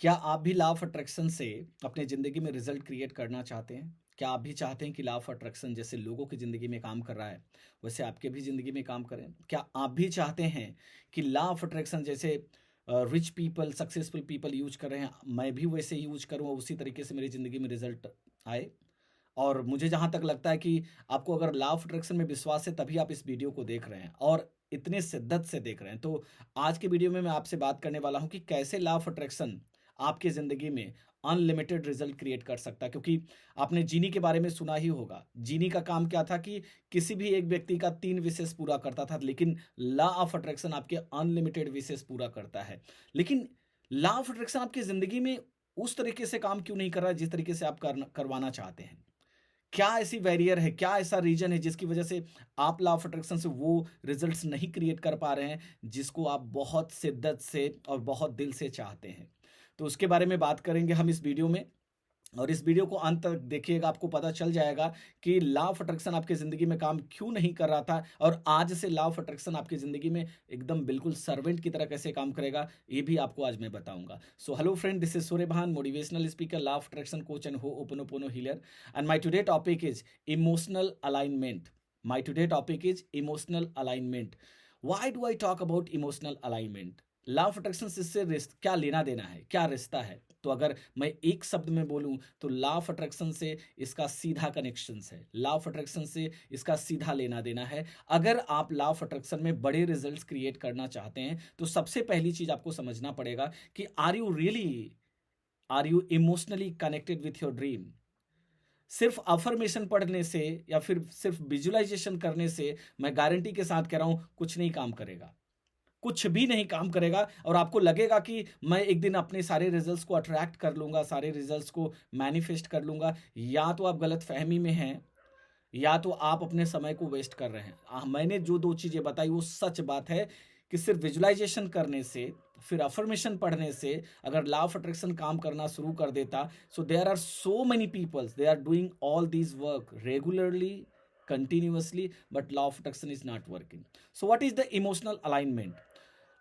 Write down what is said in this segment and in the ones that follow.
क्या आप भी लॉ ऑफ अट्रैक्शन से अपने ज़िंदगी में रिज़ल्ट क्रिएट करना चाहते हैं? क्या आप भी चाहते हैं कि लॉ ऑफ अट्रैक्शन जैसे लोगों की ज़िंदगी में काम कर रहा है, वैसे आपके भी ज़िंदगी में काम करें? क्या आप भी चाहते हैं कि लॉ ऑफ अट्रैक्शन जैसे rich people, successful people use कर रहे हैं, मैं भी वैसे ही यूज़ करूँ और उसी तरीके से मेरी ज़िंदगी में रिज़ल्ट आए? और मुझे जहाँ तक लगता है कि आपको अगर लॉ ऑफ अट्रैक्शन में विश्वास है, तभी आप इस वीडियो को देख रहे हैं और इतने शिद्दत से देख रहे हैं। तो आज की वीडियो में मैं आपसे बात करने वाला हूँ कि कैसे लॉ ऑफ अट्रैक्शन आपकी ज़िंदगी में अनलिमिटेड रिजल्ट क्रिएट कर सकता है। क्योंकि आपने जीनी के बारे में सुना ही होगा। जीनी का काम क्या था कि किसी भी एक व्यक्ति का 3 विशेष पूरा करता था, लेकिन लॉ ऑफ अट्रैक्शन आपके अनलिमिटेड विशेष पूरा करता है। लेकिन लॉ ऑफ अट्रैक्शन आपकी ज़िंदगी में उस तरीके से काम क्यों नहीं कर रहा है जिस तरीके से आप करवाना चाहते हैं? क्या ऐसी बैरियर है, क्या ऐसा रीज़न है जिसकी वजह से आप लॉ ऑफ अट्रैक्शन से वो रिजल्ट्स नहीं क्रिएट कर पा रहे हैं, जिसको आप बहुत शिद्दत से और बहुत दिल से चाहते हैं? तो उसके बारे में बात करेंगे हम इस वीडियो में और इस वीडियो को अंत तक देखिएगा, आपको पता चल जाएगा कि लॉ ऑफ अट्रैक्शन आपकी ज़िंदगी में काम क्यों नहीं कर रहा था और आज से लॉ ऑफ अट्रैक्शन आपकी ज़िंदगी में एकदम बिल्कुल सर्वेंट की तरह कैसे काम करेगा, ये भी आपको आज मैं बताऊंगा। So hello friend, this is Suryabhan, motivational speaker, law of attraction coach and ho'oponopono healer, and my today topic is emotional alignment. My today topic is emotional alignment. Why do I talk about emotional alignment? Law of attraction से इससे क्या लेना देना है, क्या रिश्ता है? तो अगर मैं एक शब्द में बोलूं तो लॉ ऑफ अट्रैक्शन से इसका सीधा कनेक्शन है, लॉ ऑफ अट्रैक्शन से इसका सीधा लेना देना है। अगर आप लॉ ऑफ अट्रैक्शन में बड़े रिजल्ट्स क्रिएट करना चाहते हैं तो सबसे पहली चीज आपको समझना पड़ेगा कि are you emotionally connected with your dream? सिर्फ अफर्मेशन पढ़ने से या फिर सिर्फ विजुअलाइजेशन करने से मैं गारंटी के साथ कह रहा हूं कुछ नहीं काम करेगा, कुछ भी नहीं काम करेगा। और आपको लगेगा कि मैं एक दिन अपने सारे रिजल्ट्स को अट्रैक्ट कर लूंगा, सारे रिजल्ट्स को मैनिफेस्ट कर लूंगा। या तो आप गलत फहमी में हैं, या तो आप अपने समय को वेस्ट कर रहे हैं। मैंने जो दो चीजें बताई वो सच बात है कि सिर्फ विजुअलाइजेशन करने से, फिर अफर्मेशन पढ़ने से अगर लॉ ऑफ अट्रैक्शन काम करना शुरू कर देता, so there are so many peoples they are doing all these work regularly, continuously, but law of attraction is not working. So what is the emotional alignment?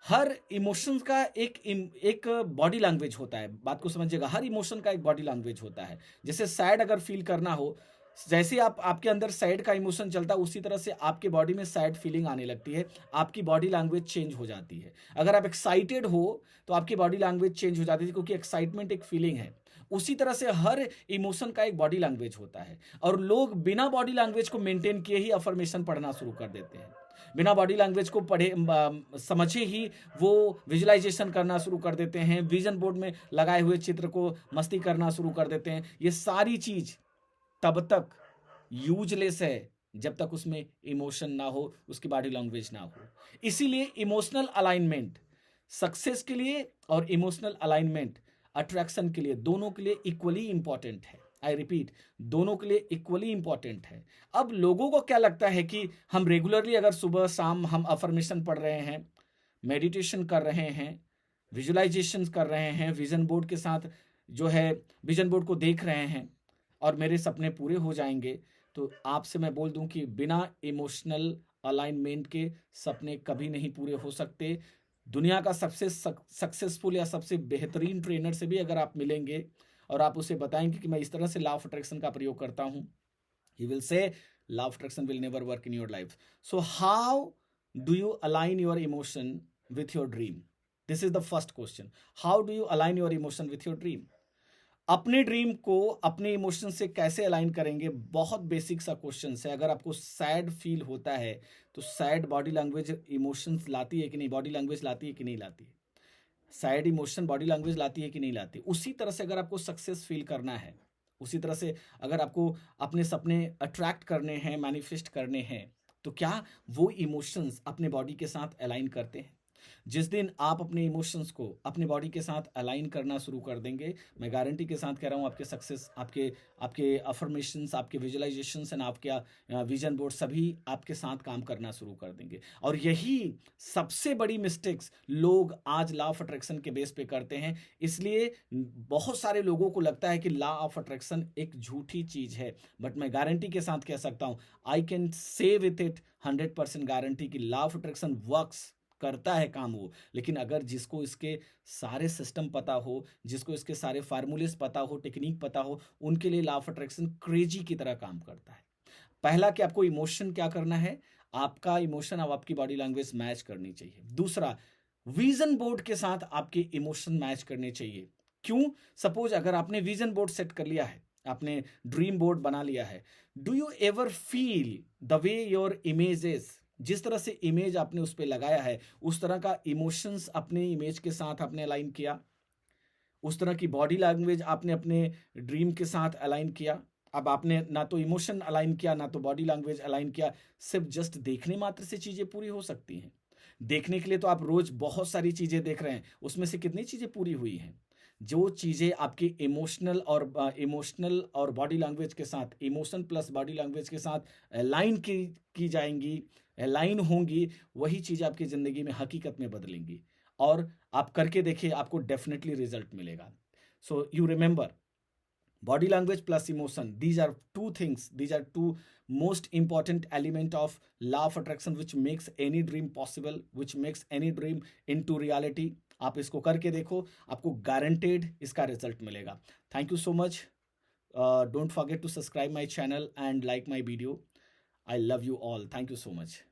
Her emotions का एक body language होता है। बात को समझिएगा, हर emotion का एक body language होता है। जैसे सैड अगर फील करना हो, जैसे आप आपके अंदर सैड का इमोशन चलता है, उसी तरह से आपके बॉडी में सैड फीलिंग आने लगती है, आपकी बॉडी लैंग्वेज चेंज हो जाती है। अगर आप एक्साइटेड हो तो आपकी बॉडी लैंग्वेज चेंज हो जाती है, क्योंकि एक्साइटमेंट एक फीलिंग है। उसी तरह से हर इमोशन का एक बॉडी लैंग्वेज होता है और लोग बिना बॉडी लैंग्वेज को मेंटेन किए ही अफर्मेशन पढ़ना शुरू कर देते हैं। बिना बॉडी लैंग्वेज को समझे ही वो विजुअलाइजेशन करना शुरू कर देते हैं, विजन बोर्ड में लगाए हुए चित्र को मस्ती करना शुरू कर देते हैं। ये सारी चीज तब तक यूजलेस है जब तक उसमें इमोशन ना हो, उसकी बॉडी लैंग्वेज ना हो। इसीलिए इमोशनल अलाइनमेंट सक्सेस के लिए और इमोशनल अलाइनमेंट अट्रैक्शन के लिए, दोनों के लिए इक्वली इंपॉर्टेंट है। आई रिपीट, दोनों के लिए इक्वली इंपॉर्टेंट है। अब लोगों को क्या लगता है कि हम रेगुलरली अगर सुबह शाम हम अफर्मेशन पढ़ रहे हैं, मेडिटेशन कर रहे हैं, विजुअलाइजेशन कर रहे हैं, विजन बोर्ड के साथ जो है विजन बोर्ड को देख रहे हैं और मेरे सपने पूरे हो जाएंगे, तो आपसे मैं बोल दूं कि बिना इमोशनल अलाइनमेंट के सपने कभी नहीं पूरे हो सकते। दुनिया का सबसे सक्सेसफुल या सबसे बेहतरीन ट्रेनर से भी अगर आप मिलेंगे और आप उसे बताएंगे कि मैं इस तरह से लॉ ऑफ अट्रैक्शन का प्रयोग करता हूं, he will say law of attraction will never work in your life. So how do you align your emotion with your dream? This is the first question. How do you align your emotion with your dream? अपने dream को अपने emotion से कैसे align करेंगे? बहुत basic सा question है। अगर आपको सैड फील होता है तो सैड बॉडी लैंग्वेज इमोशंस लाती है कि नहीं, बॉडी लैंग्वेज लाती है कि नहीं लाती है? सैड इमोशन बॉडी लैंग्वेज लाती है कि नहीं लाती? उसी तरह से अगर आपको सक्सेस फील करना है, उसी तरह से अगर आपको अपने सपने अट्रैक्ट करने हैं, मैनिफेस्ट करने हैं, तो क्या वो इमोशंस अपने बॉडी के साथ अलाइन करते हैं? जिस दिन आप अपने इमोशंस को अपने बॉडी के साथ अलाइन करना शुरू कर देंगे, मैं गारंटी के साथ कह रहा हूँ आपके सक्सेस, आपके आपके अफर्मेशंस, आपके विजुअलाइजेशंस एंड आपके विजन बोर्ड सभी आपके साथ काम करना शुरू कर देंगे। और यही सबसे बड़ी मिस्टेक्स लोग आज लॉ ऑफ अट्रैक्शन के बेस पे करते हैं। इसलिए बहुत सारे लोगों को लगता है कि लॉ ऑफ अट्रैक्शन एक झूठी चीज है, बट मैं गारंटी के साथ कह सकता हूँ, I can say with it 100% guarantee कि लॉ ऑफ अट्रैक्शन वर्क्स करता है काम वो, लेकिन अगर जिसको इसके सारे सिस्टम पता हो, जिसको इसके सारे फार्मूलेस पता हो, टेक्निक पता हो, उनके लिए लॉ ऑफ अट्रैक्शन क्रेजी की तरह काम करता है। पहला कि आपको इमोशन क्या करना है, आपका इमोशन अब आपकी बॉडी लैंग्वेज मैच करनी चाहिए। दूसरा, विजन बोर्ड के साथ आपके इमोशन मैच करने चाहिए। क्यों? सपोज अगर आपने विजन बोर्ड सेट कर लिया है, आपने ड्रीम बोर्ड बना लिया है, do you ever feel the way your images, जिस तरह से इमेज आपने उस पर लगाया है उस तरह का इमोशंस अपने इमेज के साथ आपने अलाइन किया, उस तरह की बॉडी लैंग्वेज आपने अपने ड्रीम के साथ अलाइन किया। अब आपने ना तो इमोशन अलाइन किया ना तो बॉडी लैंग्वेज अलाइन किया, सिर्फ जस्ट देखने मात्र से चीज़ें पूरी हो सकती हैं। देखने के लिए तो आप रोज बहुत सारी चीज़ें देख रहे हैं, उसमें से कितनी चीज़ें पूरी हुई हैं? जो चीज़ें आपकी इमोशनल और बॉडी लैंग्वेज के साथ, इमोशन प्लस बॉडी लैंग्वेज के साथ अलाइन की जाएंगी, अलाइन होंगी, वही चीज़ आपकी ज़िंदगी में हकीकत में बदलेंगी। और आप करके देखिए, आपको डेफिनेटली रिजल्ट मिलेगा। So you remember, body language plus emotion, these are two most important element of law of attraction which makes any dream possible, which makes any dream into reality। आप इसको करके देखो, आपको गारंटेड इसका result मिलेगा। Thank you so much. Don't forget to subscribe my channel and like my video. I love you all. Thank you so much.